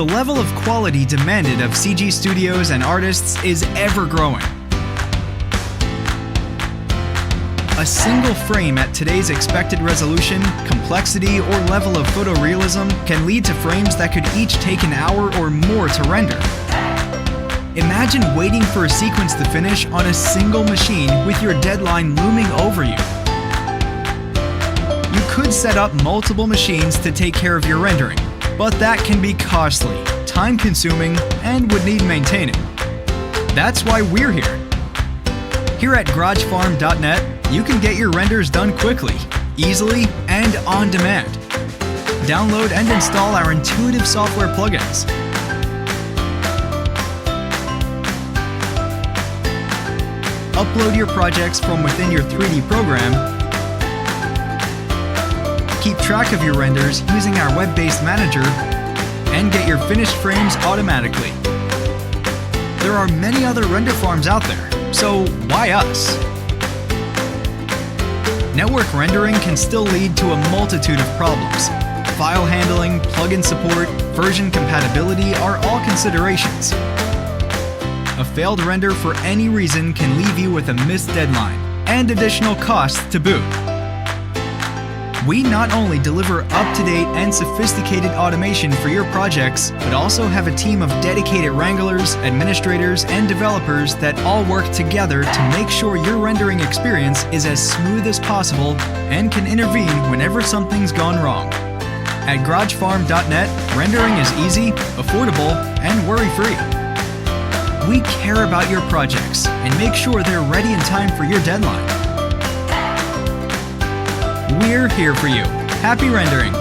The level of quality demanded of CG studios and artists is ever growing. A single frame at today's expected resolution, complexity, or level of photorealism can lead to frames that could each take an hour or more to render. Imagine waiting for a sequence to finish on a single machine with your deadline looming over you. You could set up multiple machines to take care of your rendering, but that can be costly, time-consuming, and would need maintaining. That's why we're here. Here at GarageFarm.NET, you can get your renders done quickly, easily, and on demand. Download and install our intuitive software plugins. Upload your projects from within your 3D program. Keep track of your renders using our web-based manager, and get your finished frames automatically. There are many other render farms out there, so why us? Network rendering can still lead to a multitude of problems. File handling, plugin support, version compatibility are all considerations. A failed render for any reason can leave you with a missed deadline and additional costs to boot. We not only deliver up-to-date and sophisticated automation for your projects, but also have a team of dedicated wranglers, administrators, and developers that all work together to make sure your rendering experience is as smooth as possible and can intervene whenever something's gone wrong. At GarageFarm.NET, rendering is easy, affordable, and worry-free. We care about your projects and make sure they're ready in time for your deadline. We're here for you. Happy rendering!